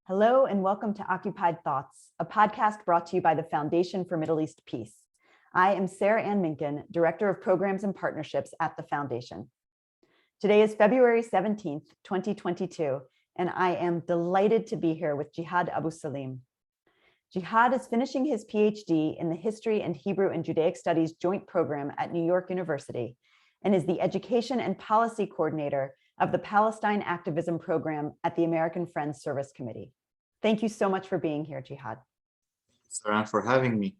Hello and welcome to Occupied Thoughts, a podcast brought to you by the Foundation for Middle East Peace. I am Sarah Ann Minkin, Director of Programs and Partnerships at the Foundation. Today is February 17th, 2022, and I am delighted to be here with Jehad Abusalim. Jehad is finishing his PhD in the History and Hebrew and Judaic Studies Joint Program at New York University and is the Education and Policy Coordinator of the Palestine Activism Program at the American Friends Service Committee. Thank you so much for being here, Jehad. Thanks, Sarah, for having me.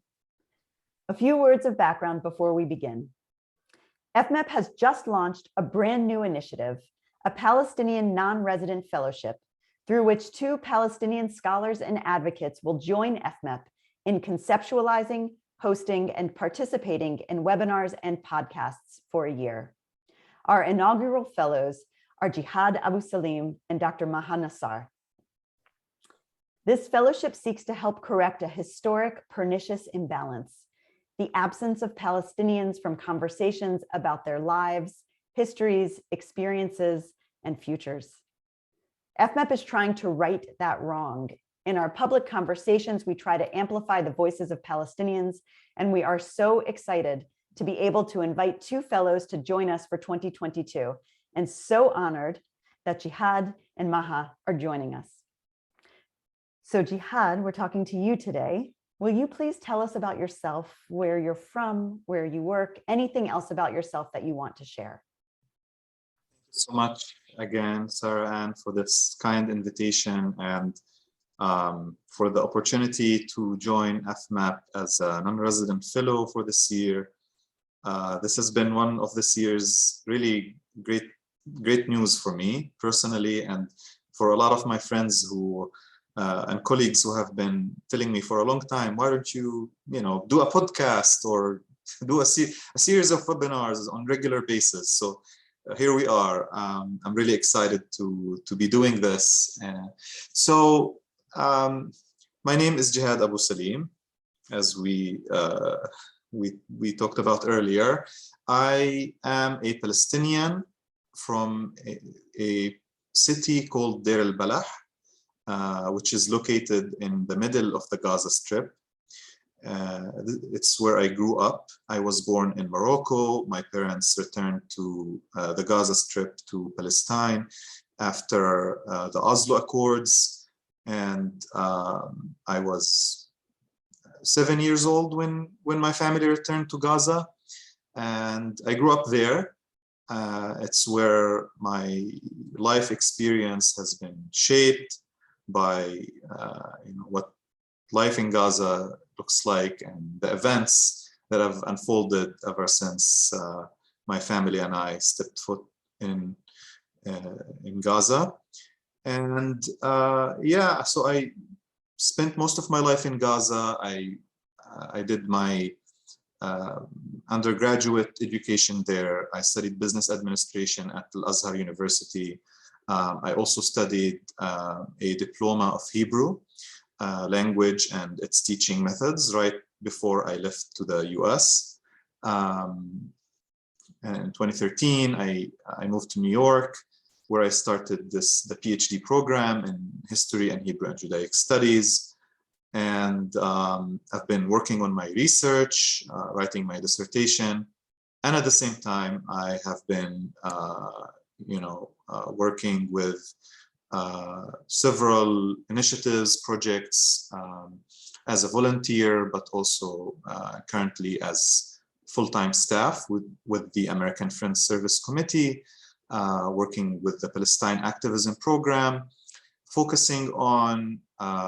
A few words of background before we begin. FMEP has just launched a brand new initiative, a Palestinian non-resident fellowship, through which two Palestinian scholars and advocates will join FMEP in conceptualizing, hosting, and participating in webinars and podcasts for a year. Our inaugural fellows are Jehad Abusalim and Dr. Maha Nassar. This fellowship seeks to help correct a historic, pernicious imbalance, the absence of Palestinians from conversations about their lives, histories, experiences, and futures. FMEP is trying to right that wrong. In our public conversations, we try to amplify the voices of Palestinians, and we are so excited to be able to invite two fellows to join us for 2022, and so honored that Jehad and Maha are joining us. So Jehad, we're talking to you today. Will you please tell us about yourself, where you're from, where you work, anything else about yourself that you want to share? Thank you so much again, Sarah Ann, for this kind invitation and for the opportunity to join FMEP as a non-resident fellow for this year. This has been one of this year's really great news for me personally, and for a lot of my friends who and colleagues who have been telling me for a long time, why don't you, do a podcast or do a series of webinars on regular basis? So here we are. I'm really excited to be doing this. My name is Jehad Abusalim, as we talked about earlier. I am a Palestinian from a city called Deir al-Balah, which is located in the middle of the Gaza Strip. It's where I grew up. I was born in Morocco. My parents returned to the Gaza Strip to Palestine after the Oslo Accords, and I was 7 years old when my family returned to Gaza, and I grew up there. It's where my life experience has been shaped by what life in Gaza looks like and the events that have unfolded ever since my family and I stepped foot in Gaza. And so I spent most of my life in Gaza. I did my undergraduate education there. I studied business administration at Al-Azhar University. I also studied a diploma of Hebrew language and its teaching methods right before I left to the US. And in 2013, I moved to New York, where I started the PhD program in History and Hebrew and Judaic Studies. And I've been working on my research, writing my dissertation. And at the same time, I have been working with several initiatives, projects as a volunteer, but also currently as full-time staff with the American Friends Service Committee, working with the Palestine Activism Program, focusing on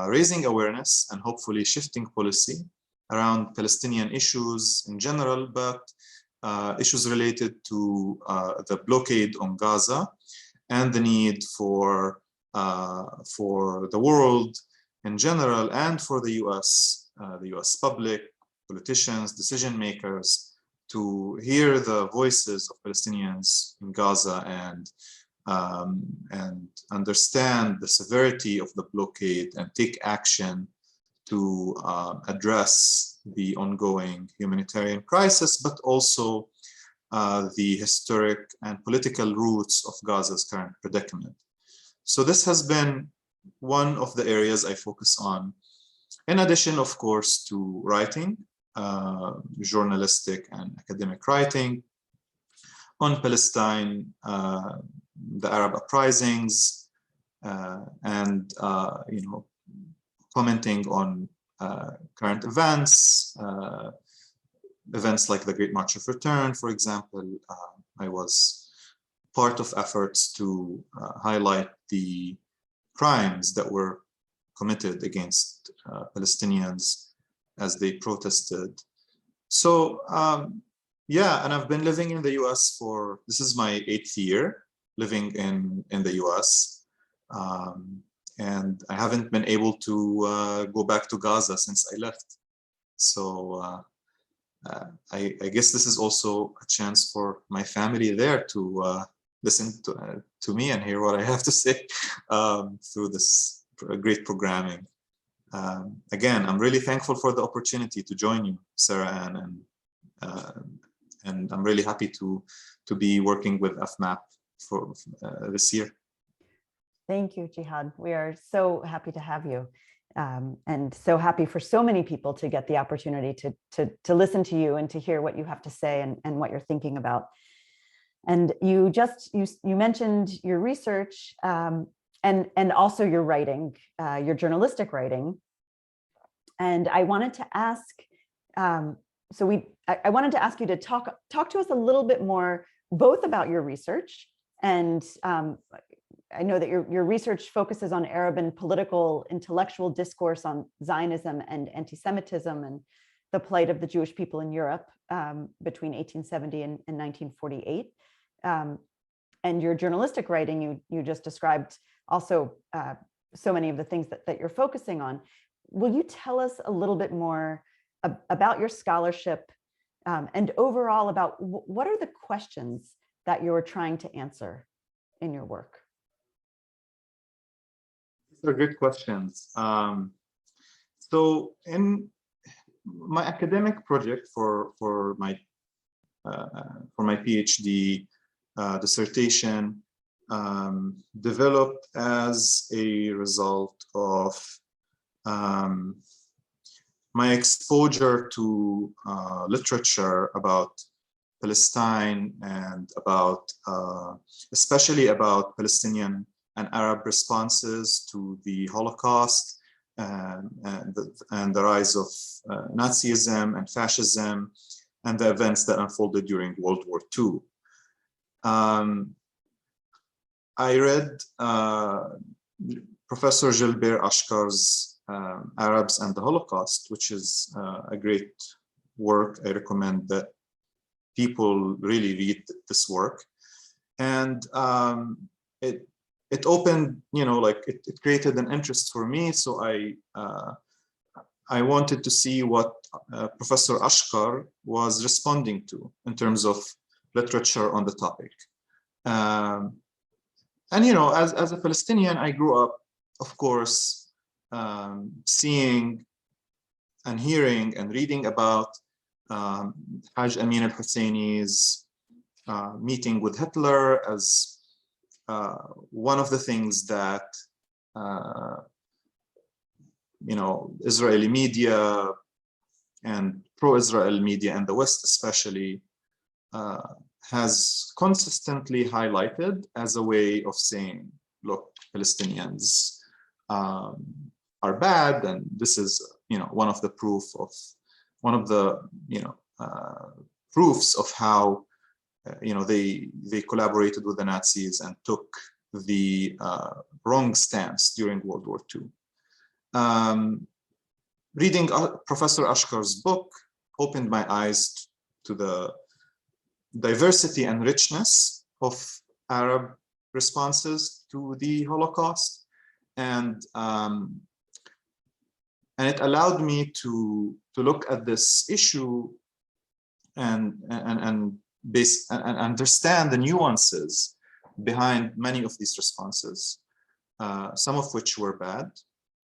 raising awareness and hopefully shifting policy around Palestinian issues in general, but issues related to the blockade on Gaza and the need for the world in general and for the US public, politicians, decision makers, to hear the voices of Palestinians in Gaza and understand the severity of the blockade and take action to address the ongoing humanitarian crisis, but also the historic and political roots of Gaza's current predicament. So this has been one of the areas I focus on, in addition, of course, to writing, journalistic and academic writing on Palestine, the Arab uprisings, and commenting on current events, events like the Great March of Return, for example. I was part of efforts to highlight the crimes that were committed against Palestinians as they protested. So yeah, and I've been living in the US for, this is my 8th year living in the US. And I haven't been able to go back to Gaza since I left. So I guess this is also a chance for my family there to listen to me and hear what I have to say through this great programming. Again, I'm really thankful for the opportunity to join you, Sarah Ann, and I'm really happy to be working with FMEP for this year. Thank you, Jehad. We are so happy to have you, and so happy for so many people to get the opportunity to listen to you and to hear what you have to say and what you're thinking about. And you mentioned your research and also your writing, your journalistic writing. And I wanted to ask, I wanted to ask you to talk to us a little bit more, both about your research, and I know that your research focuses on Arab and political intellectual discourse on Zionism and anti-Semitism and the plight of the Jewish people in Europe between 1870 and 1948. And your journalistic writing, you just described also so many of the things that you're focusing on. Will you tell us a little bit more about your scholarship and overall about what are the questions that you're trying to answer in your work? These are good questions. So in my academic project for my PhD dissertation, developed as a result of my exposure to literature about Palestine and about, especially about Palestinian and Arab responses to the Holocaust and the rise of Nazism and fascism and the events that unfolded during World War II. I read Professor Gilbert Ashkar's Arabs and the Holocaust, which is a great work. I recommend that people really read this work. And it opened, it created an interest for me. So I wanted to see what Professor Ashkar was responding to in terms of literature on the topic. And as a Palestinian, I grew up, of course, seeing and hearing and reading about Haj Amin al-Husseini's meeting with Hitler as one of the things that Israeli media and pro-Israel media and the West especially has consistently highlighted as a way of saying, look, Palestinians are bad, and this is one of the proofs of how they collaborated with the Nazis and took the wrong stance during World War II. Reading Professor Ashkar's book opened my eyes to the diversity and richness of Arab responses to the Holocaust, and it allowed me to look at this issue and understand the nuances behind many of these responses, some of which were bad,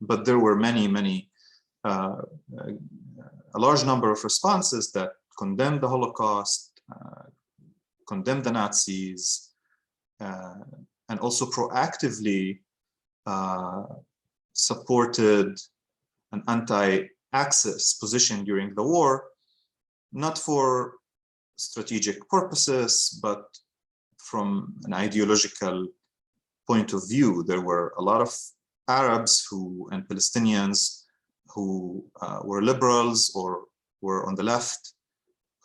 but there were many, a large number of responses that condemned the Holocaust, condemned the Nazis, and also proactively supported an anti-Axis position during the war, not for strategic purposes, but from an ideological point of view. There were a lot of Arabs and Palestinians who were liberals or were on the left,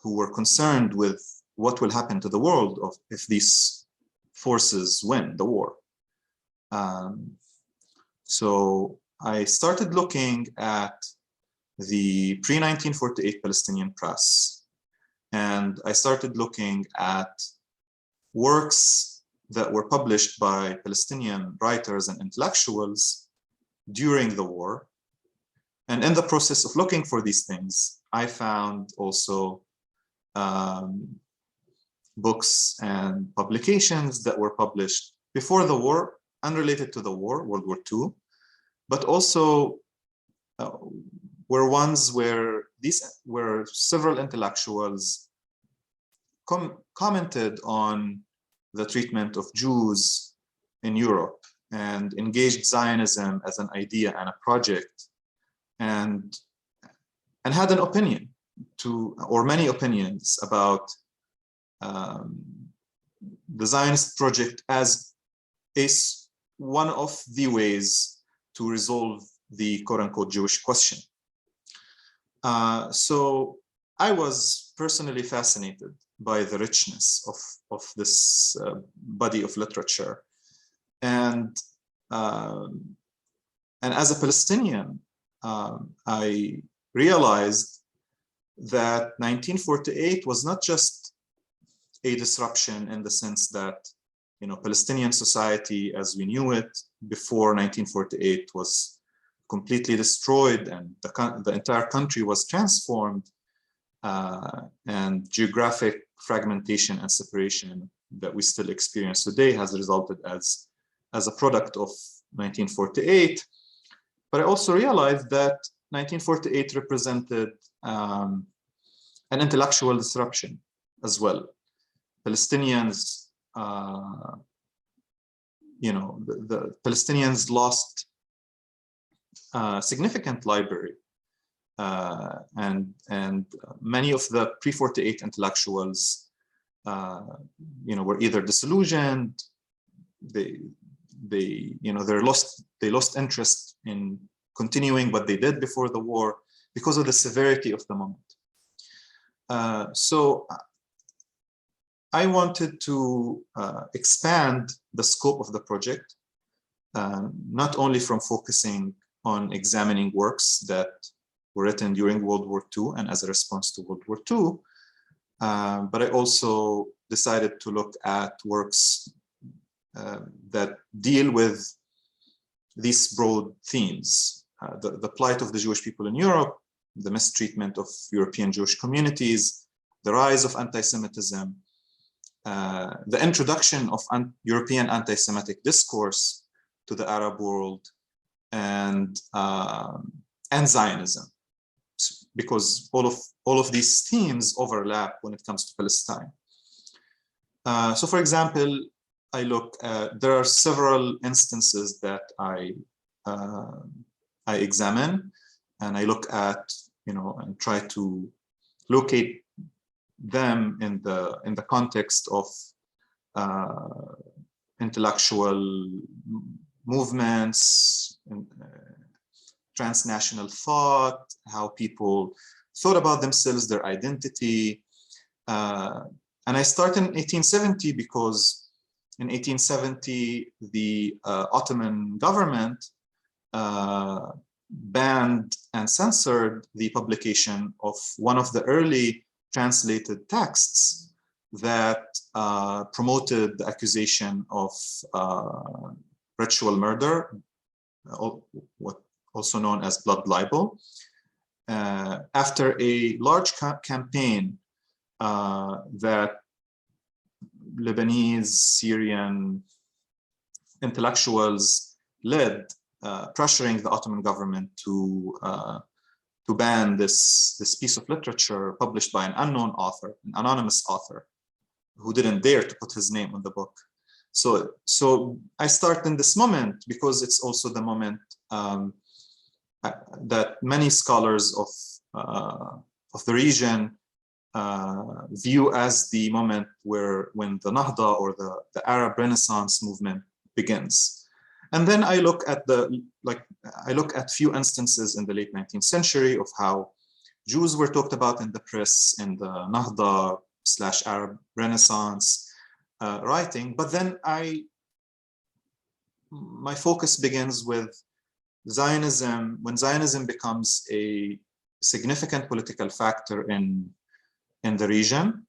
who were concerned with what will happen to the world if these forces win the war. So I started looking at the pre-1948 Palestinian press, and I started looking at works that were published by Palestinian writers and intellectuals during the war. And in the process of looking for these things, I found also books and publications that were published before the war, unrelated to the war, World War II, but also were ones where several intellectuals commented on the treatment of Jews in Europe and engaged Zionism as an idea and a project, and had an opinion or many opinions about the Zionist project as one of the ways to resolve the quote-unquote Jewish question. So I was personally fascinated by the richness of this body of literature. And as a Palestinian, I realized that 1948 was not just a disruption in the sense that, Palestinian society as we knew it before 1948 was completely destroyed, and the entire country was transformed, and geographic fragmentation and separation that we still experience today has resulted as a product of 1948. But I also realized that 1948 represented an intellectual disruption as well. Palestinians, the Palestinians lost a significant library, and many of the pre-48 intellectuals, were either disillusioned. They lost interest in continuing what they did before the war because of the severity of the moment. So I wanted to expand the scope of the project, not only from focusing on examining works that were written during World War II and as a response to World War II, but I also decided to look at works that deal with these broad themes. The plight of the Jewish people in Europe, the mistreatment of European Jewish communities, the rise of anti-Semitism, the introduction of European anti-Semitic discourse to the Arab world, and Zionism, because all of these themes overlap when it comes to Palestine. So, for example, I look at, there are several instances that I examine, and I look at, and try to locate them in the context of intellectual movements, transnational thought, how people thought about themselves, their identity. And I start in 1870 because in 1870, the Ottoman government banned and censored the publication of one of the early translated texts that promoted the accusation of ritual murder, what also known as blood libel, after a large campaign that Lebanese, Syrian intellectuals led, pressuring the Ottoman government to ban this piece of literature published by an unknown author, an anonymous author, who didn't dare to put his name on the book. So I start in this moment because it's also the moment that many scholars of the region view as the moment when the Nahda or the Arab Renaissance movement begins. And then I look at few instances in the late 19th century of how Jews were talked about in the press in the Nahda/Arab Renaissance writing. But then my focus begins with Zionism, when Zionism becomes a significant political factor in the region,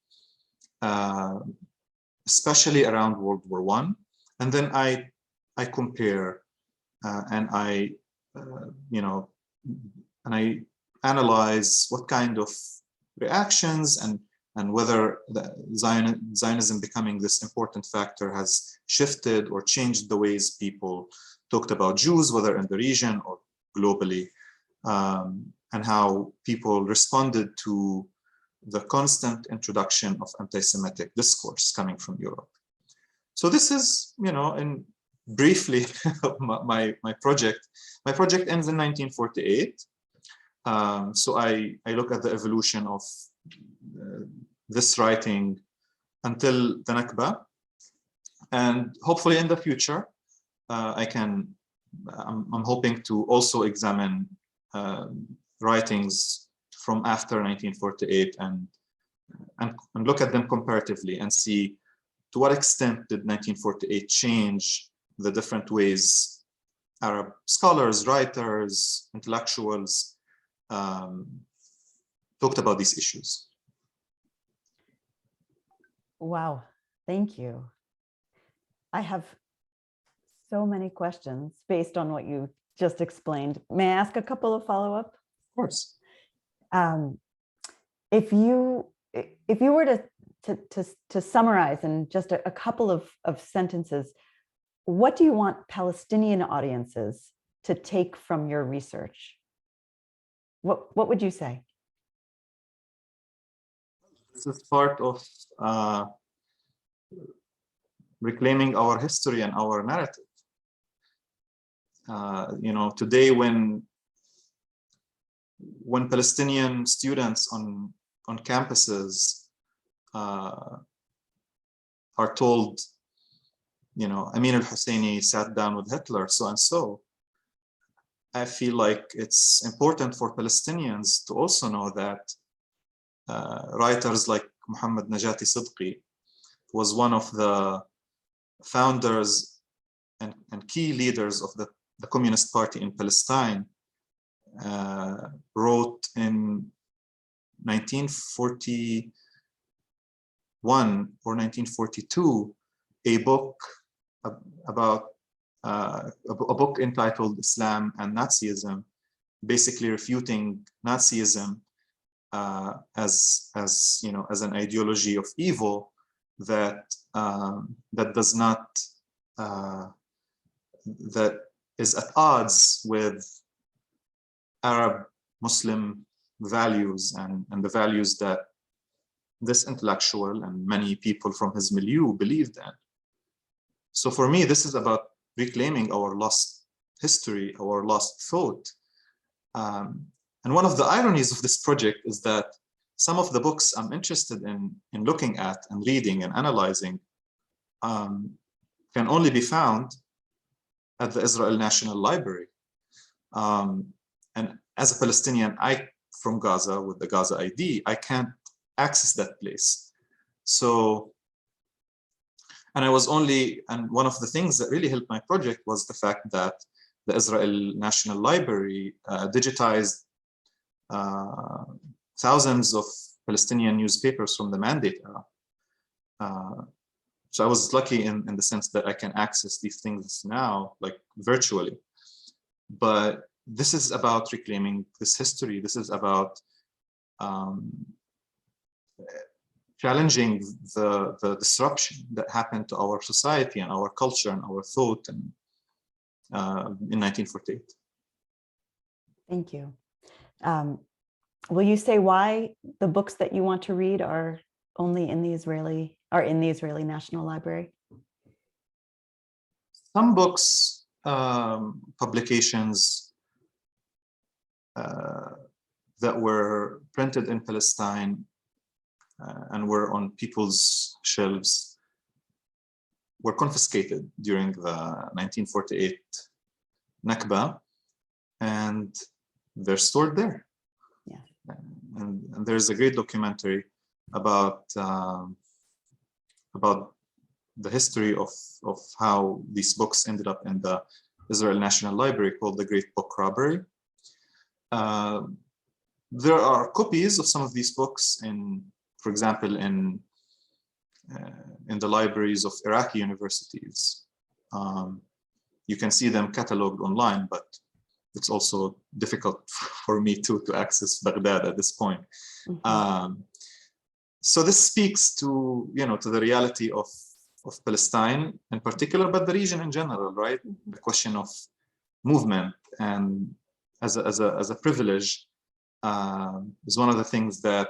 especially around World War I. And then I compare and I analyze what kind of reactions and whether Zionism becoming this important factor has shifted or changed the ways people talked about Jews, whether in the region or globally, and how people responded to the constant introduction of anti-Semitic discourse coming from Europe. So this is, briefly my project. My project ends in 1948. So I look at the evolution of this writing until the Nakba, and hopefully in the future, I'm hoping to also examine writings from after 1948 and look at them comparatively and see to what extent did 1948 change the different ways Arab scholars, writers, intellectuals talked about these issues. Wow, thank you. I have so many questions based on what you just explained. May I ask a couple of follow-up? Of course. If you were to summarize in just a couple of sentences, what do you want Palestinian audiences to take from your research? What would you say? This is part of reclaiming our history and our narrative. Today when Palestinian students on campuses are told, Amin al-Husseini sat down with Hitler, so and so, I feel like it's important for Palestinians to also know that writers like Muhammad Najati Sidqi was one of the founders and key leaders of the Communist Party in Palestine, wrote in 1941 or 1942 a book about a book entitled Islam and Nazism, basically refuting Nazism as an ideology of evil that does not that is at odds with Arab Muslim values and the values that this intellectual and many people from his milieu believed in. So for me, this is about reclaiming our lost history, our lost thought. And one of the ironies of this project is that some of the books I'm interested in looking at and reading and analyzing can only be found at the Israel National Library. And as a Palestinian, from Gaza with the Gaza ID, I can't access that place. So, and one of the things that really helped my project was the fact that the Israel National Library digitized thousands of Palestinian newspapers from the Mandate era. So I was lucky in the sense that I can access these things now, like virtually. But this is about reclaiming this history. This is about challenging the disruption that happened to our society and our culture and our thought in 1948. Thank you. Will you say why the books that you want to read are only in the Israeli National Library? Some books publications that were printed in Palestine and were on people's shelves were confiscated during the 1948 Nakba, and they're stored there. Yeah. And there's a great documentary about the history of how these books ended up in the Israel National Library, called the Great Book Robbery. There are copies of some of these books for example, in the libraries of Iraqi universities. You can see them cataloged online, but it's also difficult for me to access Baghdad at this point. Mm-hmm. So this speaks to to the reality of Palestine in particular, but the region in general, right? Mm-hmm. The question of movement and as a privilege is one of the things that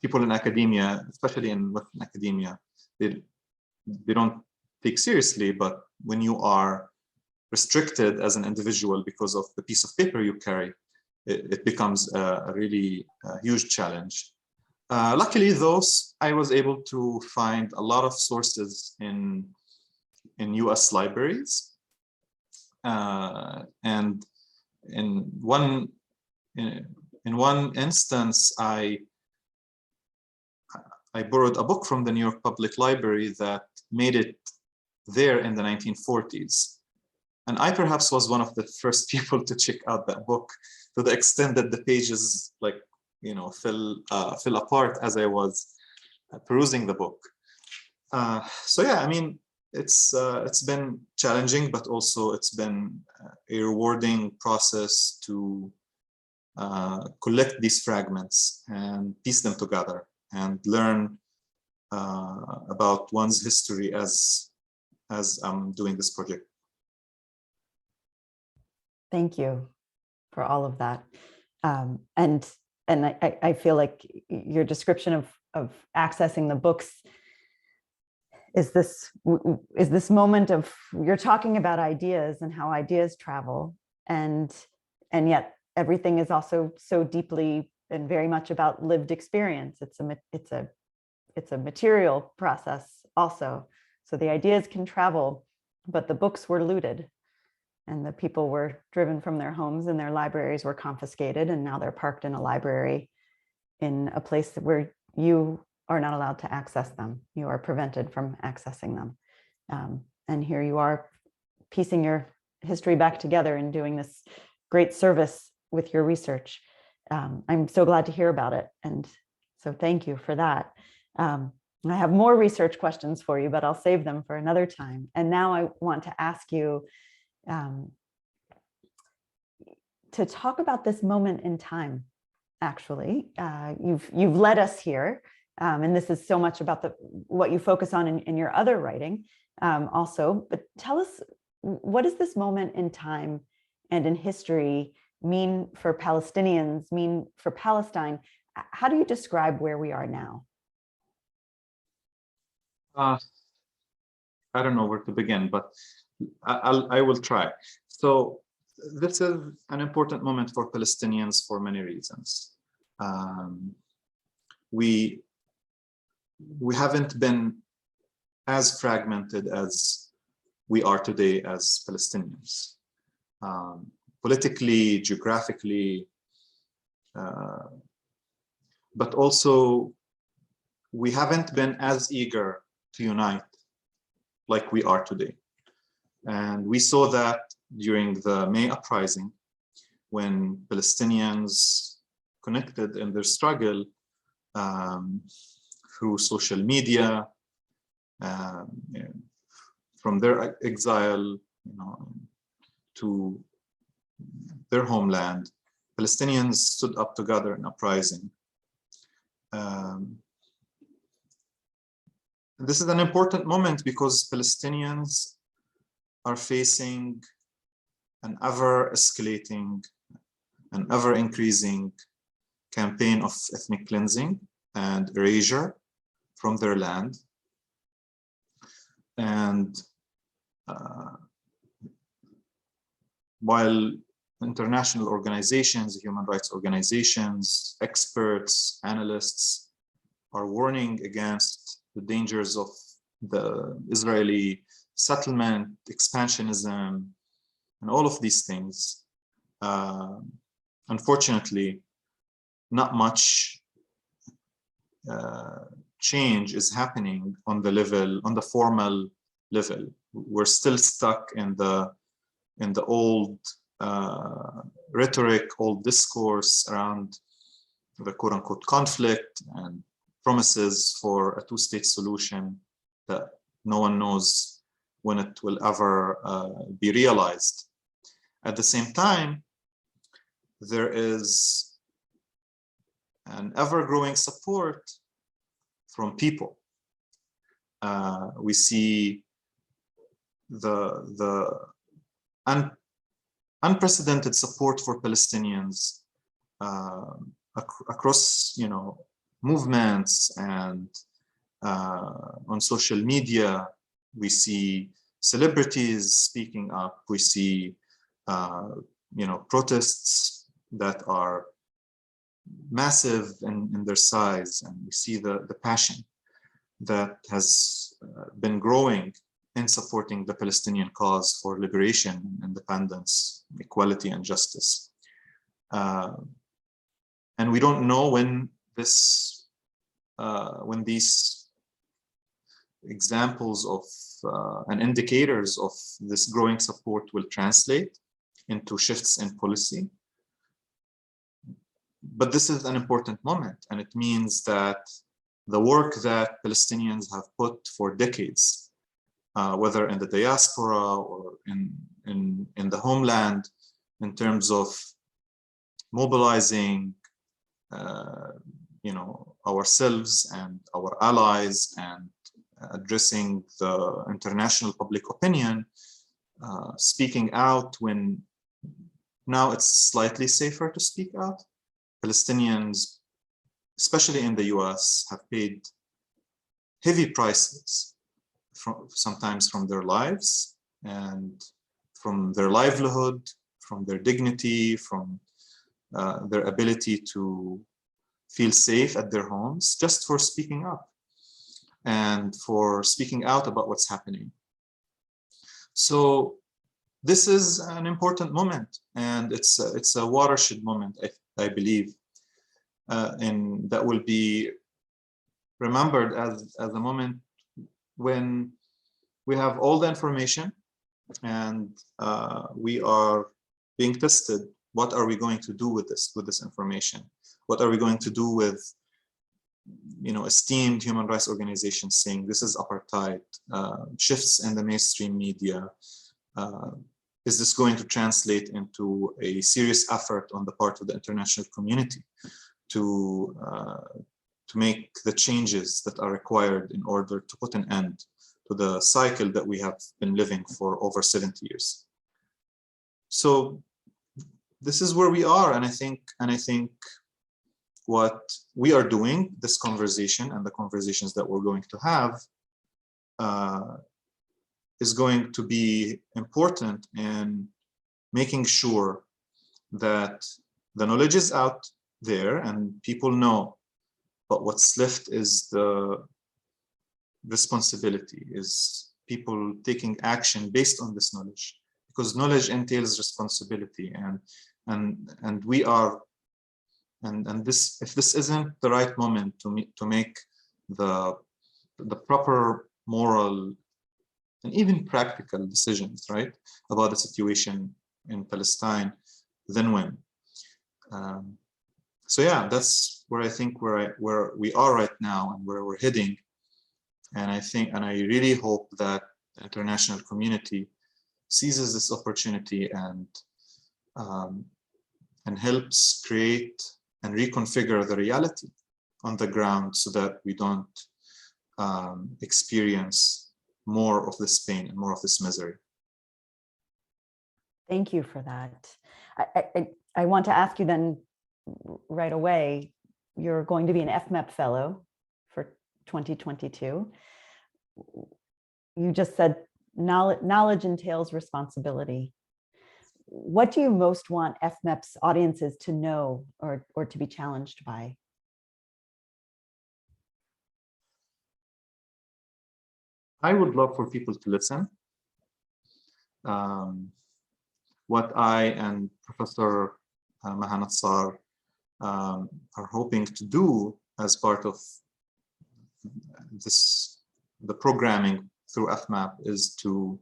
people in academia, especially in Western academia, they don't take seriously. But when you are restricted as an individual because of the piece of paper you carry, it becomes a really huge challenge. Luckily, though, I was able to find a lot of sources in US libraries, and in one instance, I borrowed a book from the New York Public Library that made it there in the 1940s. And I perhaps was one of the first people to check out that book, to the extent that the pages fell apart as I was perusing the book. So yeah, I mean, it's been challenging, but also it's been a rewarding process to collect these fragments and piece them together and learn about one's history as I'm doing this project. Thank you for all of that. And I feel like your description of accessing the books is this moment of, you're talking about ideas and how ideas travel, and yet everything is also so deeply and very much about lived experience. It's a material process also. So the ideas can travel, but the books were looted, and the people were driven from their homes, and their libraries were confiscated, and now they're parked in a library in a place where you are not allowed to access them. You are prevented from accessing them. And here you are piecing your history back together and doing this great service with your research. I'm so glad to hear about it. And so thank you for that. I have more research questions for you, but I'll save them for another time. And now I want to ask you to talk about this moment in time. Actually, you've led us here, and this is so much about what you focus on in your other writing also. But tell us, what does this moment in time and in history mean for Palestinians, mean for Palestine? How do you describe where we are now? I don't know where to begin, but I will try. So this is an important moment for Palestinians for many reasons. We haven't been as fragmented as we are today as Palestinians, politically, geographically, but also we haven't been as eager to unite like we are today. And we saw that during the May uprising, when Palestinians connected in their struggle through social media, from their exile, to their homeland. Palestinians stood up together in uprising. This is an important moment because Palestinians are facing an ever-escalating and ever-increasing campaign of ethnic cleansing and erasure from their land. And while international organizations, human rights organizations, experts, analysts are warning against the dangers of the Israeli settlement, expansionism, and all of these things, unfortunately, not much change is happening on the level, on the formal level. We're still stuck in the old rhetoric, old discourse around the quote-unquote conflict and promises for a two-state solution that no one knows when it will ever be realized. At the same time, there is an ever-growing support from people. We see the unprecedented support for Palestinians across, movements and on social media. We see celebrities speaking up. We see, protests that are massive in their size, and we see the passion that has been growing in supporting the Palestinian cause for liberation, independence, equality, and justice. And we don't know when these examples of and indicators of this growing support will translate into shifts in policy. But this is an important moment, and it means that the work that Palestinians have put for decades, whether in the diaspora or in the homeland, in terms of mobilizing, ourselves and our allies and addressing the international public opinion, speaking out when now it's slightly safer to speak out. Palestinians, especially in the US, have paid heavy prices, sometimes from their lives and from their livelihood, from their dignity, from their ability to feel safe at their homes, just for speaking up and for speaking out about what's happening. So this is an important moment, and it's a watershed moment, I believe, and that will be remembered as a moment when we have all the information and we are being tested. What are we going to do with this information? What are we going to do with, esteemed human rights organizations saying this is apartheid, shifts in the mainstream media? Is this going to translate into a serious effort on the part of the international community to make the changes that are required in order to put an end to the cycle that we have been living for over 70 years? So this is where we are, and I think what we are doing, this conversation and the conversations that we're going to have, is going to be important in making sure that the knowledge is out there and people know, but what's left is the responsibility, is people taking action based on this knowledge, because knowledge entails responsibility, and we are, and this, if this isn't the right moment to make the proper moral and even practical decisions, right, about the situation in Palestine, then when? So yeah, that's where I think where we are right now and where we're heading. And I really hope that the international community seizes this opportunity and helps create and reconfigure the reality on the ground so that we don't experience more of this pain and more of this misery. Thank you for that. I want to ask you then right away, you're going to be an FMEP fellow for 2022. You just said knowledge entails responsibility. What do you most want FMEP's audiences to know or to be challenged by? I would love for people to listen. What I and Professor Maha Nassar are hoping to do as part of the programming through FMEP is to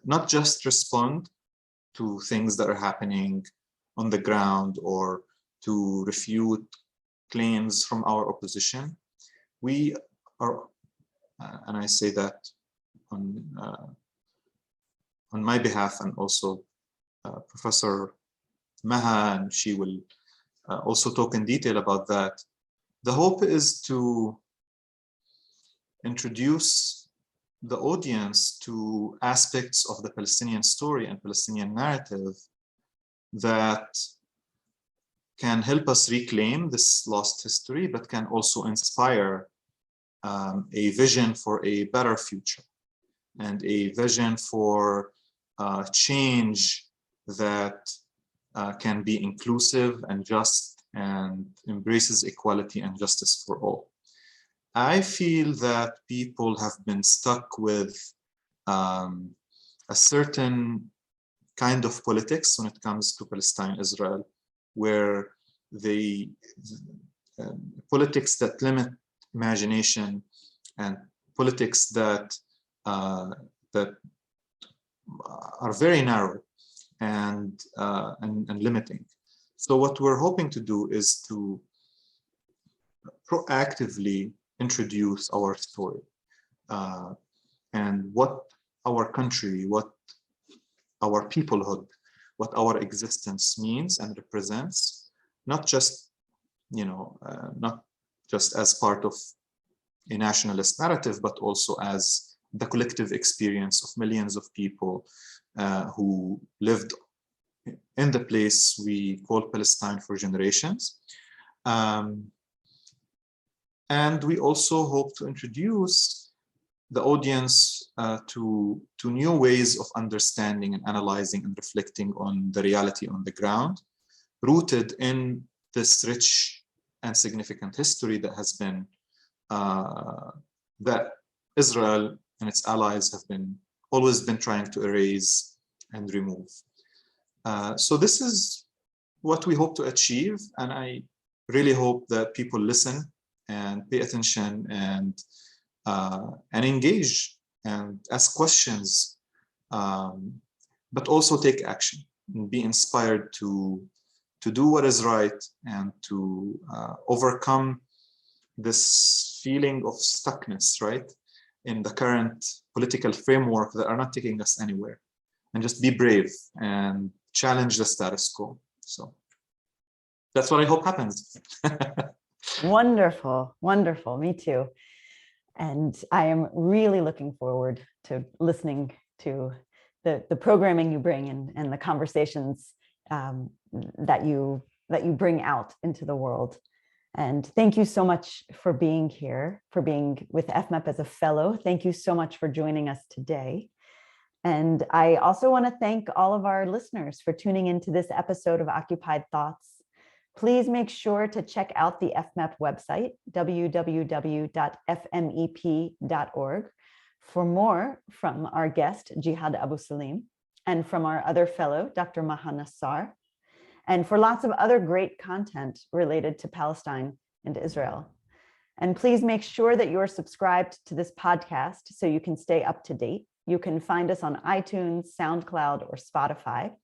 not just respond to things that are happening on the ground or to refute claims from our opposition. We are, and I say that on my behalf, and also Professor Maha, and she will also talk in detail about that. The hope is to introduce the audience to aspects of the Palestinian story and Palestinian narrative that can help us reclaim this lost history, but can also inspire a vision for a better future and a vision for change that can be inclusive and just and embraces equality and justice for all. I feel that people have been stuck with a certain kind of politics when it comes to Palestine-Israel, where the politics that limit imagination and politics that that are very narrow and limiting. So what we're hoping to do is to proactively introduce our story and what our country, what our peoplehood, what our existence means and represents, not just, not just as part of a nationalist narrative, but also as the collective experience of millions of people who lived in the place we call Palestine for generations. And we also hope to introduce the audience to new ways of understanding and analyzing and reflecting on the reality on the ground, rooted in this rich and significant history that has been, that Israel and its allies have always been trying to erase and remove. So this is what we hope to achieve, and I really hope that people listen and pay attention and engage and ask questions, but also take action and be inspired to do what is right and to overcome this feeling of stuckness, right, in the current political framework that are not taking us anywhere, and just be brave and challenge the status quo. So that's what I hope happens. Wonderful, wonderful. Me too. And I am really looking forward to listening to the programming you bring and the conversations that you bring out into the world. And thank you so much for being here, for being with FMEP as a fellow. Thank you so much for joining us today. And I also want to thank all of our listeners for tuning into this episode of Occupied Thoughts. Please make sure to check out the FMEP website, www.fmep.org, for more from our guest, Jehad Abusalim, and from our other fellow, Dr. Maha Nassar, and for lots of other great content related to Palestine and Israel. And please make sure that you're subscribed to this podcast so you can stay up to date. You can find us on iTunes, SoundCloud, or Spotify.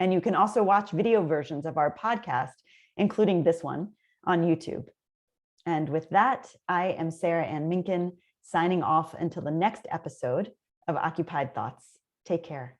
And you can also watch video versions of our podcast, including this one, on YouTube. And with that, I am Sarah Ann Minkin, signing off until the next episode of Occupied Thoughts. Take care.